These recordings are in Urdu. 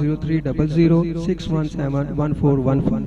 030061711415।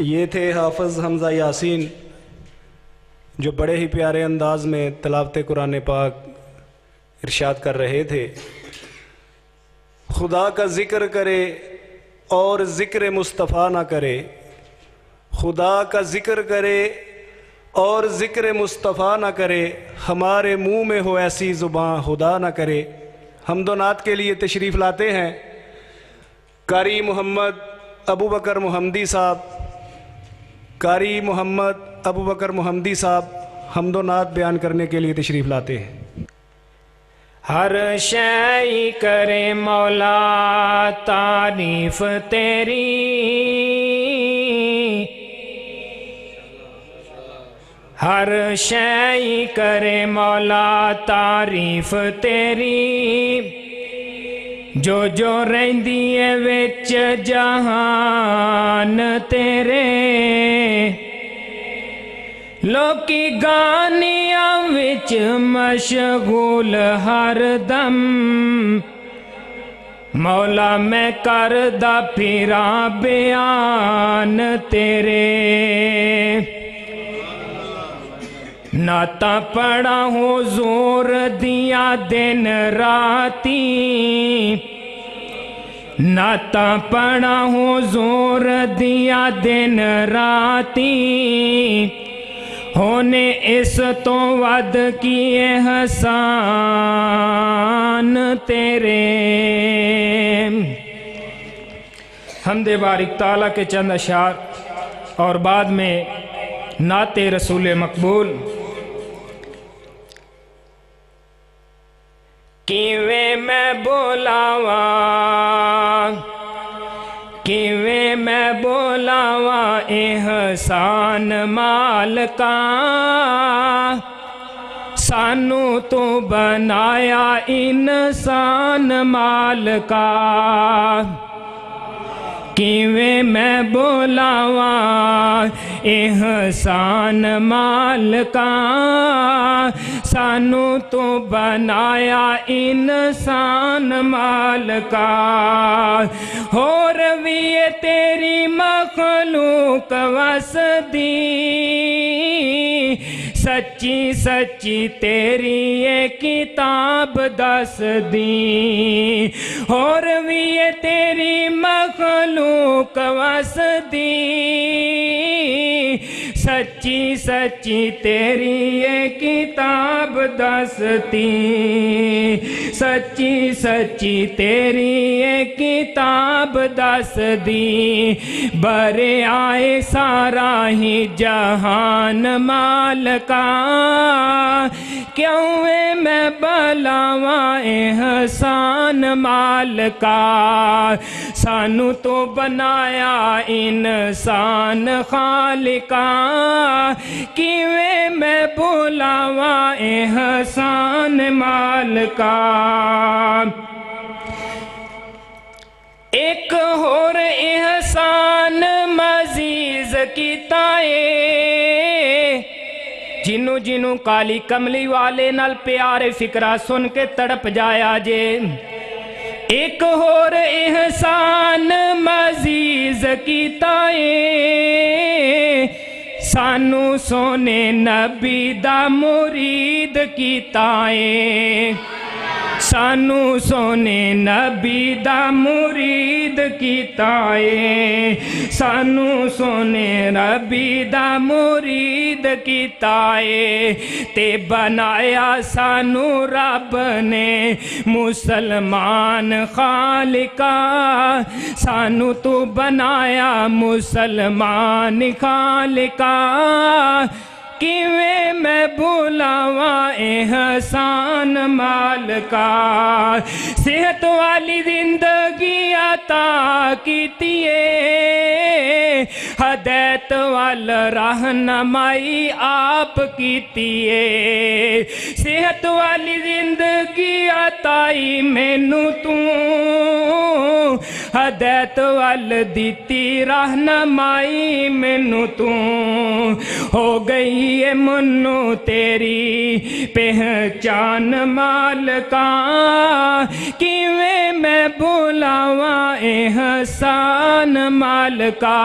یہ تھے حافظ حمزہ یاسین جو بڑے ہی پیارے انداز میں تلاوت قرآن پاک ارشاد کر رہے تھے۔ خدا کا ذکر کرے اور ذکر مصطفیٰ نہ کرے، خدا کا ذکر کرے اور ذکر مصطفیٰ نہ کرے، ہمارے منہ میں ہو ایسی زباں خدا نہ کرے۔ حمد و نعت کے لیے تشریف لاتے ہیں قاری محمد ابو بکر محمدی صاحب۔ قاری محمد ابو بکر محمدی صاحب حمد و نعت بیان کرنے کے لیے تشریف لاتے ہیں۔ ہر شے کرے مولا تعریف تیری، ہر شے کرے مولا تعریف تیری، جو رہندی ہے وچ جہان تیرے، لوکی گانیاں وچ مشغول ہر دم، مولا میں کردہ پھراں بیان تیرے، نعتاں پڑھا حضور دیاں دن راتی، نعتاں پڑھا حضور دیاں دن راتی، ہونے اس تو ود کی احسان تیرے۔ حمد بارک تعالیٰ کے چند اشعار اور بعد میں نعت رسول مقبول۔ کیویں میں بولاواں، کیویں میں بولاواں احسان مالکا، سانو تو بنایا انسان مالکا، کیویں میں بولاواں احسان مالکا، سانو تو بنایا انسان مالکا، ہو روی تیری مخلوق وسدی، سچی سچی تیری یہ کتاب دس دی، ہو روی تیری مخلوق وسدی، سچی سچی تیری یہ کتاب دستی، سچی سچی تیری یہ کتاب دس دی، برے آئے سارا ہی جہان مالکا، کیوں میں بلاواں احسان مالکا، سانو تو بنایا انسان خالقا، کیویں میں بلاواں احسان مالکا۔ ایک اور احسان مزید کیتا ہے، جنوں جنوں کالی کملی والے نال پیارے فکرہ سن کے تڑپ جایا جے، ایک اور احسان مزید کیتا ہے، سانو سونے نبی دا مرید کیتا ہے، سانو سونے نبی دا مرید کیتا ہے، سانو سونے نبی دا مرید کیتا ہے، تے بنایا سانو رب نے مسلمان خالقا، سانو تو بنایا مسلمان خالقا، کیویں میں بلاواں احسان مالکا، صحت والی زندگی عطا کیتی ہے، ہدایت وال رہنمائی آپ کیتی ہے، صحت والی زندگی عطائی مینوں تو، ہدایت وال دیتی رہنمائی مینوں تو ہو گئی ہے منو تیری پہچان مالکا کیویں میں بھلاواں احسان مالکا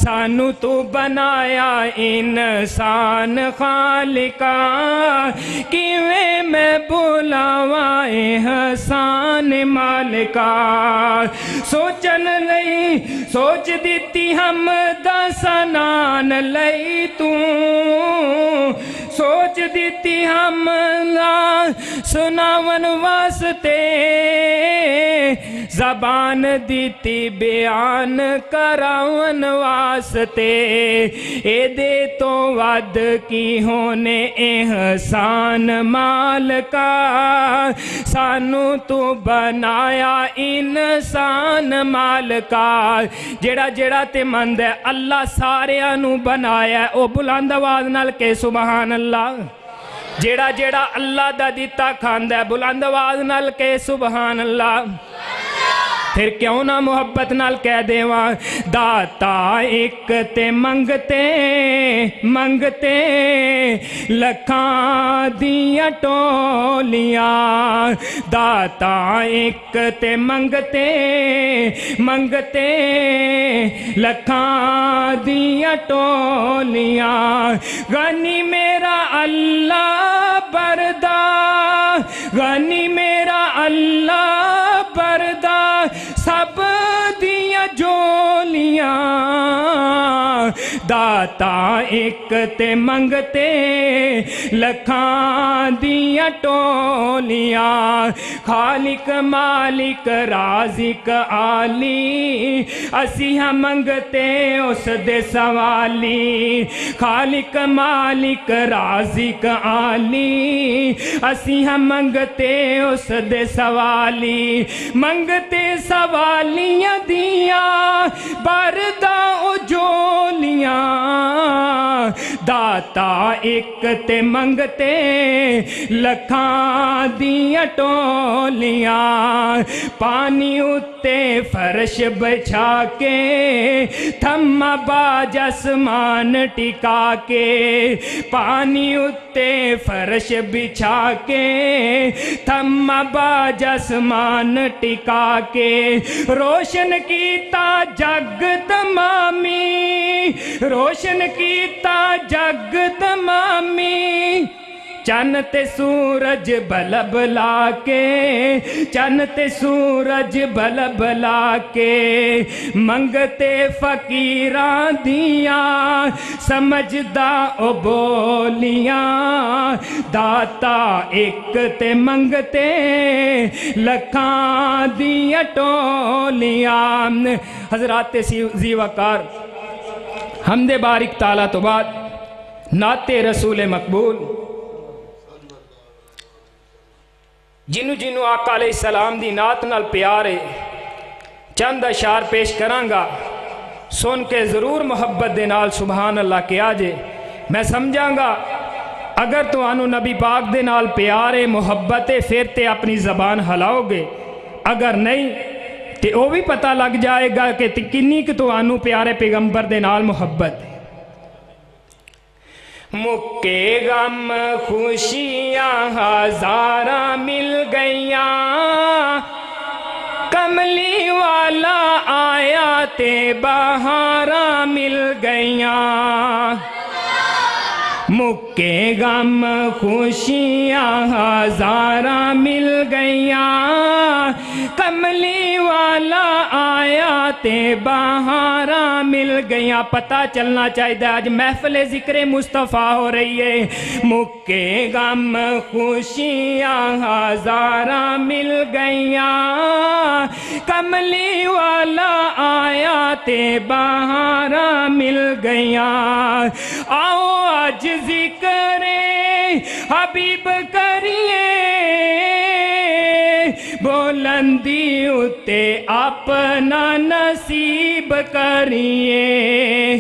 سانو تو بنایا انسان خالقا کیویں میں بھلاواں احسان مالکا سوچن لئی سوچ دیتی ہم دسنان لئی تو سوچ دیتی ہم سناون واسطے زبان دیتی بیان کراون واسطے اے دے تو ود کی ہونے احسان مالکا سانو تو بنایا انسان مالکا جڑا جڑا تے مند ہے اللہ ساریاں نو بنایا ہے او بلند آواز نال کہ سبحان اللہ جڑا جڑا اللہ دا دیتا کھاندا ہے بلند آواز نال کہ سبحان اللہ پھر کیوں نہ محبت نال کہہ دیواں داتا ایک تے منگتے منگتے لکھاں دیاں ٹولیاں داتا ایک تے منگتے منگتے لکھاں دیاں ٹولیاں غنی میرا اللہ بردا غنی میرا اللہ بردا سب دیاں جولیاں داتا ایک تے منگتے لکھاں دیاں ٹولیاں خالق مالک رازق عالی اسی ہم منگتے اس دے سوالی خالق مالک رازق عالی اسی ہم منگتے اس دے سوالی منگتے سوالیاں دیاں بردا اجولیاں داتا ایک تے منگتے لکھاں دیاں ٹولیاں پانی اتے فرش بچھا کے تھما باج اسمان ٹکا کے پانی اتے فرش بچھا کے تھما باج اسمان ٹکا کے روشن کیتا جگ تمامی روشن کیتا جگ تمامی چن تے سورج بل بلا کے چن تے سورج بل بلا کے منگتے فقیراں دیاں سمجھدا او بولیاں داتا ایک تے منگتے لکھاں دیاں ٹولیاں حضرات زی وقار حمد بارک تعالیٰ تو بعد نعت رسول مقبول جنو جنو آقا علیہ السلام دی نعت نال پیارے چند اشعار پیش کرانگا سن کے ضرور محبت دے نال سبحان اللہ کیا جے میں سمجھانگا اگر تو آنو نبی پاک دے نال پیارے محبت پھر تے اپنی زبان ہلاؤ گے اگر نہیں تے او بھی پتہ لگ جائے گا کہ کنی کہ تو آنو پیارے پیغمبر دے نال محبت مکے غم خوشیاں ہزاراں مل گئیاں کملی والا آیا تے بہاراں مل گئیاں مکے غم خوشیاں ہزاراں مل گئیاں کملی والا آیا تے بہاراں مل گئیاں پتہ چلنا چاہیے آج محفل ذکر مصطفیٰ ہو رہی ہے مکے غم خوشیاں ہزاراں مل گئیاں کملی والا آیا تے بہاراں مل گئیاں آؤ آج ذکر حبیب کریے بلندی اتے اپنا نصیب کریے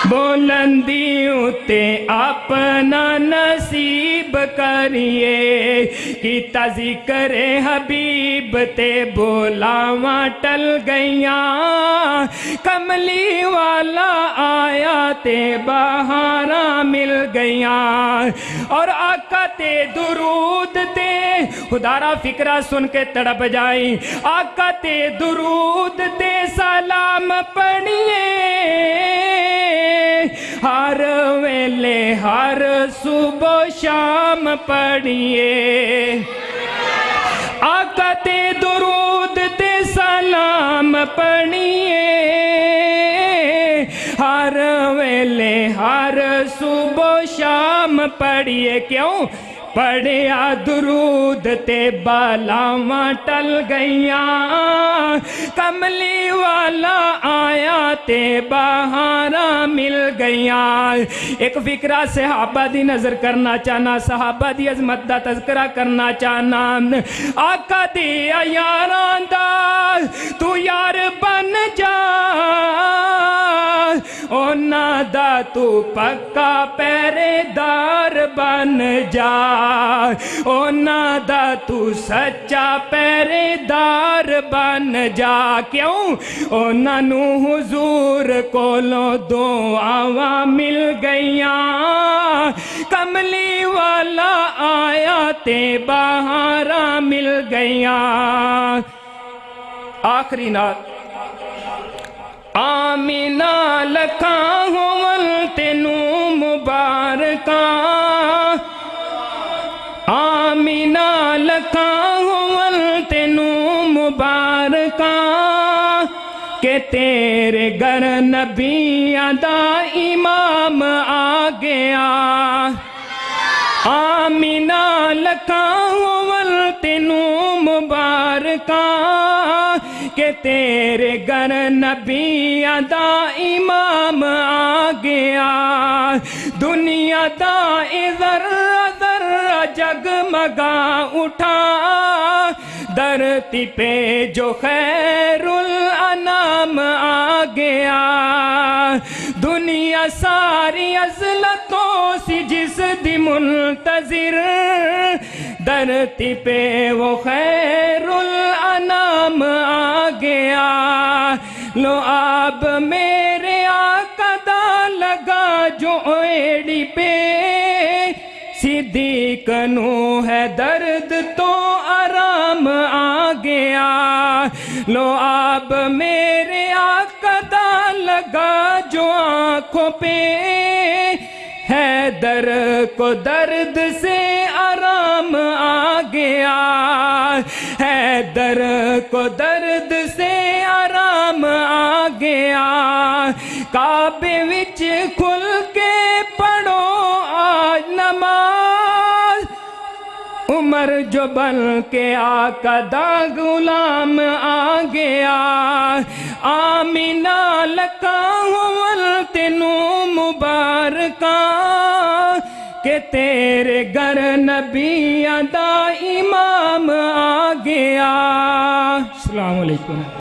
بلندی اتے اپنا نصیب کریے کیتا ذکر حبیب تے بولاواں ٹل گئیاں کملی والا آیا تے بہاراں مل گئیاں اور آقا تے درود تے خدارا فکرہ سن کے تڑپ جائی آقا تے درود تے سلام پڑھیے ہر ویلے ہر صبح شام پڑھیے آقا تے درود تے سلام پڑھیے ہر ویلے ہر صبح شام پڑھیے کیوں پڑھیا درود تے بالاواں ٹل گئیاں کملی والا آیا تے بہاراں مل گئیاں ایک فکرہ صحابہ دی نظر کرنا چاہنا صحابہ دی عظمت دا تذکرہ کرنا چاہنا آقا دی یاراں دا تو یار بن جا اونا دا تو پکا پہرے دار بن جا اونا دا تو سچا پہرے دار بن جا کیوں اونا نو حضور کولوں دعاواں مل گئیاں کملی والا آیا تے بہاراں مل گئیاں آخری نعت آمینہ لکھاں ہوول تینوں مبارکاں آمینہ لکھاں ہوول تینوں مبارکاں کہ تیرے گھر نبیاں دا امام آ گیا آمینہ لکھاں ہوول تینوں مبارکاں کہ تیرے گھر نبیاں دا امام آ گیا دنیا دا ذرہ ذرہ جگمگا اٹھا دھرتی پہ جو خیر الانام آ گیا دنیا ساری عزلتوں سی جس دی منتظر دھرتی پہ وہ خیر الانام آ گیا لو آب میرے آقا دا لگا جو ایڑی پہ صدیق نو ہے درد تو آرام آ گیا لو آب میرے آقا دا لگا جو آنکھوں پہ حیدر کو درد سے آرام آ گیا حیدر کو درد سے آرام آ گیا کعبے وچ کھل کے پڑھو آج نماز عمر جو بن کے آقا دا غلام آ گیا آمینہ لکھاں ہوول تینوں مبارکاں کہ تیرے گھر نبیاں دا امام آ گیا السلام علیکم